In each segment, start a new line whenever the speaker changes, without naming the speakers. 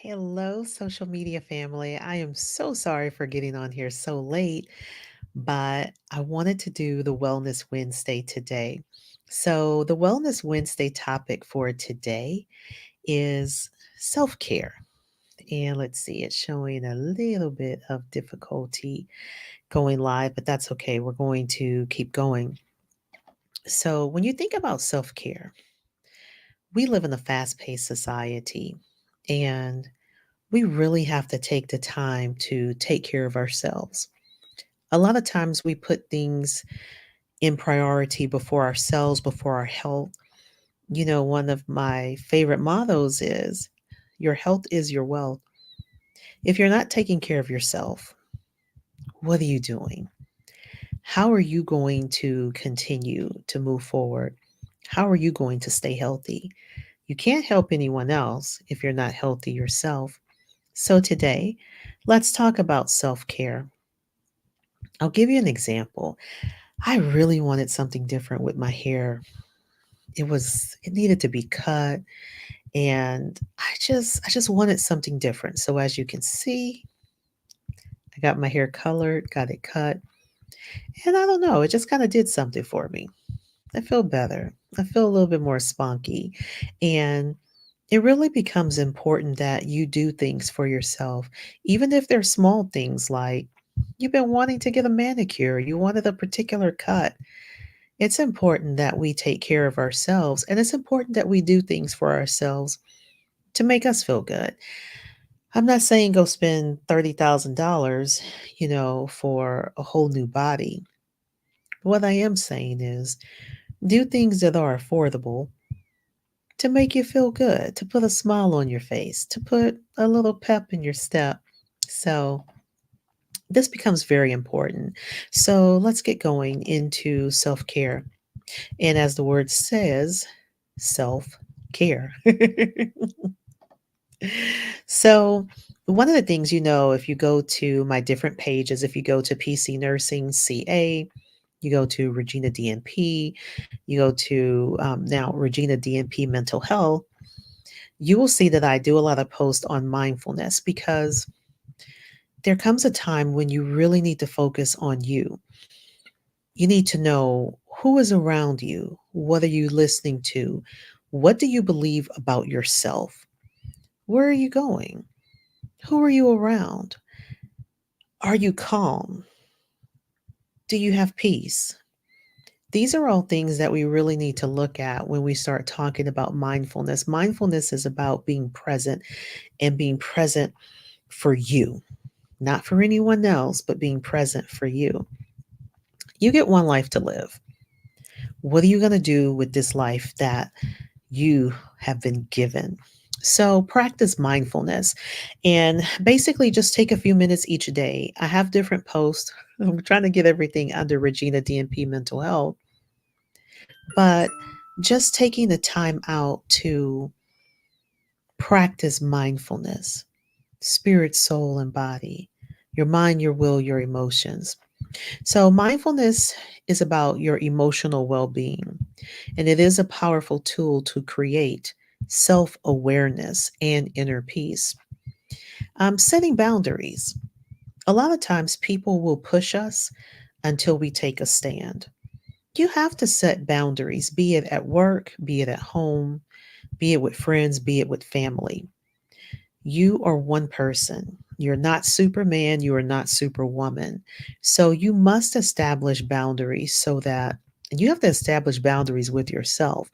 Hello, social media family. I am so sorry for getting on here so late, but I wanted to do the Wellness Wednesday today. So, the Wellness Wednesday topic for today is self care. And let's see, it's showing a little bit of difficulty going live, but that's okay. We're going to keep going. So, when you think about self care, we live in a fast paced society. And we really have to take the time to take care of ourselves. A lot of times we put things in priority before ourselves, before our health. One of my favorite mottos is your health is your wealth. If you're not taking care of yourself, what are you doing? How are you going to continue to move forward? How are you going to stay healthy? You can't help anyone else if you're not healthy yourself. So, today, let's talk about self care. I'll give you an example. I really wanted something different with my hair. It needed to be cut and I just wanted something different. So as you can see, I got my hair colored, got it cut, and I don't know, it just kind of did something for me. I feel better. I feel a little bit more spunky. And it really becomes important that you do things for yourself, even if they're small things like you've been wanting to get a manicure, you wanted a particular cut. It's important that we take care of ourselves, and it's important that we do things for ourselves to make us feel good. I'm not saying go spend $30,000, for a whole new body. What I am saying is do things that are affordable to make you feel good, to put a smile on your face, to put a little pep in your step. So, this becomes very important. So, let's get going into self care. And as the word says, self care. So, one of the things, if you go to my different pages, if you go to PC Nursing CA, you go to Regina DNP, you go to now Regina DNP Mental Health, you will see that I do a lot of posts on mindfulness because there comes a time when you really need to focus on you. You need to know who is around you. What are you listening to? What do you believe about yourself? Where are you going? Who are you around? Are you calm? Do you have peace? These are all things that we really need to look at when we start talking about mindfulness. Mindfulness is about being present and being present for you, not for anyone else, but being present for you. You get one life to live. What are you going to do with this life that you have been given? So, practice mindfulness and basically just take a few minutes each day. I have different posts. I'm trying to get everything under Regina DNP Mental Health, but just taking the time out to practice mindfulness, spirit, soul, and body, your mind, your will, your emotions. So, mindfulness is about your emotional well being, and it is a powerful tool to create self awareness and inner peace. Setting boundaries. A lot of times, people will push us until we take a stand. You have to set boundaries, be it at work, be it at home, be it with friends, be it with family. You are one person. You're not Superman. You are not Superwoman. So you must establish boundaries so that and you have to establish boundaries with yourself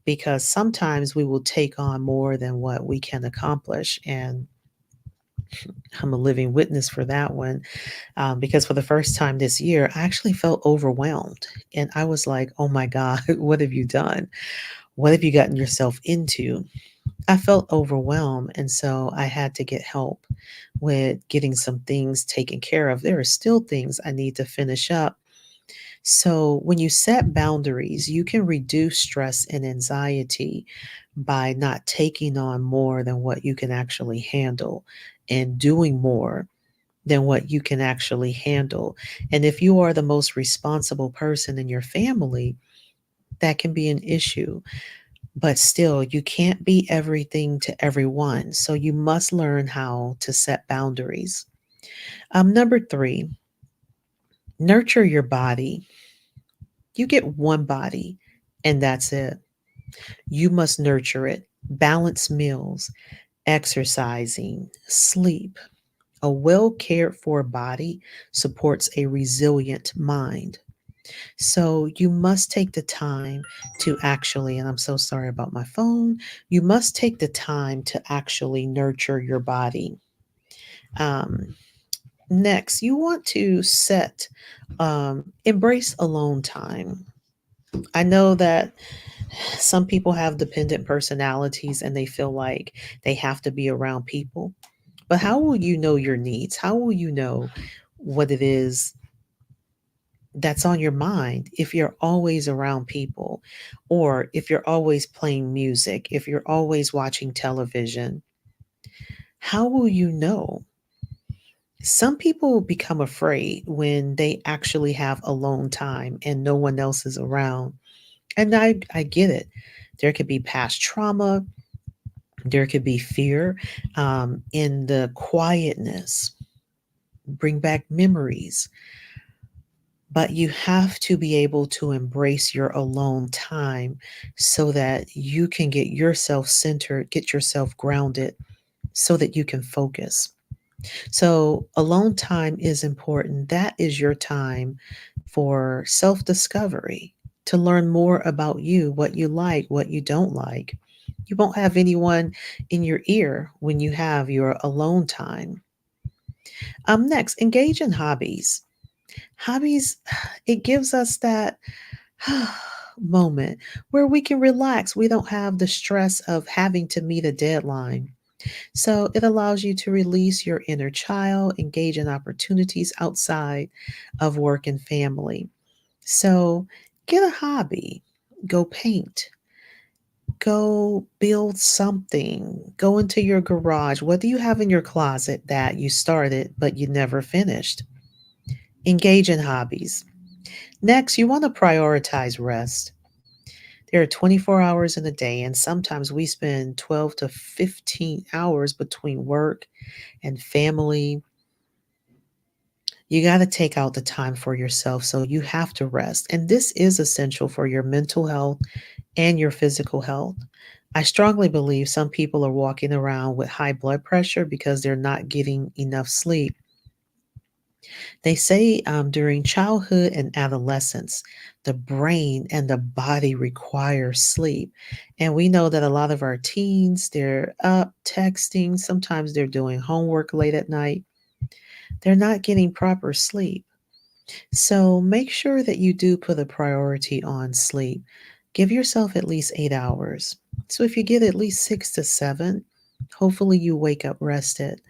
because sometimes we will take on more than what we can accomplish. And I'm a living witness for that one because for the first time this year, I actually felt overwhelmed. And I was like, oh my God, what have you done? What have you gotten yourself into? I felt overwhelmed, and so I had to get help with getting some things taken care of. There are still things I need to finish up. So, when you set boundaries, you can reduce stress and anxiety by not taking on more than what you can actually handle and doing more than what you can actually handle. And if you are the most responsible person in your family, that can be an issue. but still, you can't be everything to everyone. So you must learn how to set boundaries. Number three, nurture your body. You get one body, and that's it. You must nurture it. Balance meals, exercising, sleep. A well cared for body supports a resilient mind. So you must take the time to actually, and I'm so sorry about my phone, you must take the time to actually nurture your body. Um, Next, you want to embrace alone time. I know that some people have dependent personalities and they feel like they have to be around people. But how will you know your needs? How will you know what it is that's on your mind if you're always around people, or if you're always playing music, if you're always watching television? How will you know? Some people become afraid when they actually have alone time and no one else is around. And I get it. There could be past trauma, there could be fear in the quietness, bring back memories. But you have to be able to embrace your alone time so that you can get yourself centered, get yourself grounded so that you can focus. So, alone time is important. That is your time for self discovery, to learn more about you, what you like, what you don't like. You won't have anyone in your ear when you have your alone time. Next, engage in hobbies. Hobbies, it gives us that moment where we can relax. We don't have the stress of having to meet a deadline. So it allows you to release your inner child, engage in opportunities outside of work and family. So get a hobby, go paint, go build something, go into your garage. What do you have in your closet that you started but you never finished? Engage in hobbies. Next, you want to prioritize rest. There are 24 hours in a day, and sometimes we spend 12 to 15 hours between work and family. You got to take out the time for yourself. So you have to rest. And this is essential for your mental health and your physical health. I strongly believe some people are walking around with high blood pressure because they're not getting enough sleep. They say during childhood and adolescence, the brain and the body require sleep. And we know that a lot of our teens, they're up texting, sometimes they're doing homework late at night. They're not getting proper sleep. So make sure that you do put a priority on sleep. Give yourself at least 8 hours. So if you get at least 6 to 7, hopefully you wake up rested.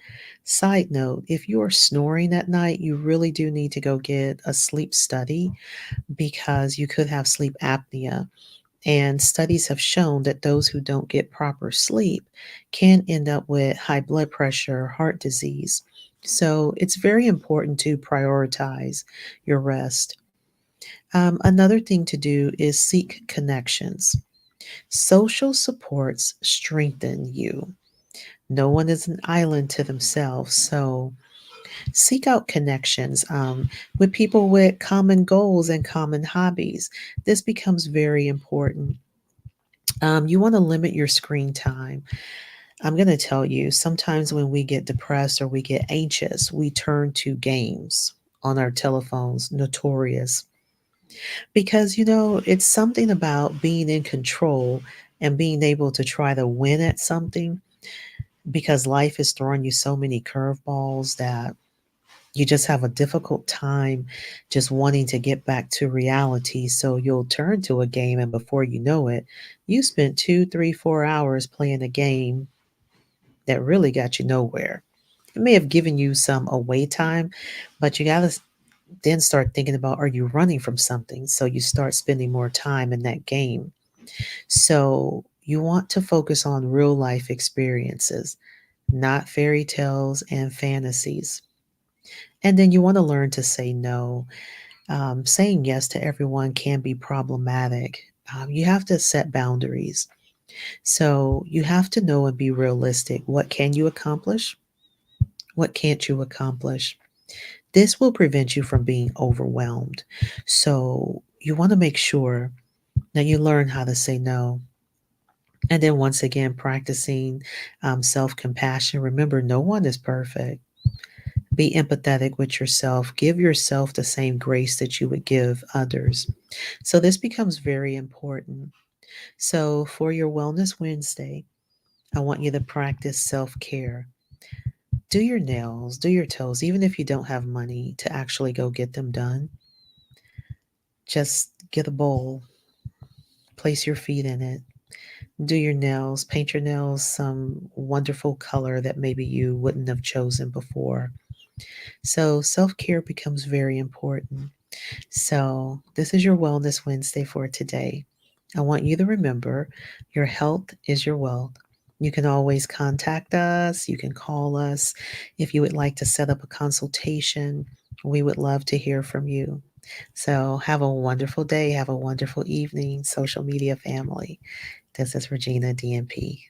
Side note, if you are snoring at night, you really do need to go get a sleep study because you could have sleep apnea. And studies have shown that those who don't get proper sleep can end up with high blood pressure, heart disease. So it's very important to prioritize your rest. Another thing to do is seek connections. Social supports strengthen you. No one is an island to themselves. So seek out connections with people with common goals and common hobbies. This becomes very important. You want to limit your screen time. I'm going to tell you, sometimes when we get depressed or we get anxious, we turn to games on our telephones, notorious. Because, it's something about being in control and being able to try to win at something, because life is throwing you so many curveballs that you just have a difficult time just wanting to get back to reality. So you'll turn to a game, and before you know it, you spent 2, 3, 4 hours playing a game that really got you nowhere. It may have given you some away time, but you got to then start thinking about, are you running from something? So you start spending more time in that game. So you want to focus on real life experiences, not fairy tales and fantasies. And then you want to learn to say no. Saying yes to everyone can be problematic. You have to set boundaries. So you have to know and be realistic. What can you accomplish? What can't you accomplish? This will prevent you from being overwhelmed. So you want to make sure that you learn how to say no. And then once again, practicing self compassion. Remember, no one is perfect. Be empathetic with yourself. Give yourself the same grace that you would give others. So this becomes very important. So for your Wellness Wednesday, I want you to practice self care. Do your nails, do your toes, even if you don't have money to actually go get them done. Just get a bowl, place your feet in it, do your nails, paint your nails some wonderful color that maybe you wouldn't have chosen before. So, self care becomes very important. So, this is your Wellness Wednesday for today. I want you to remember your health is your wealth. You can always contact us. You can call us if you would like to set up a consultation. We would love to hear from you. So, have a wonderful day. Have a wonderful evening, social media family. This is Regina DMP.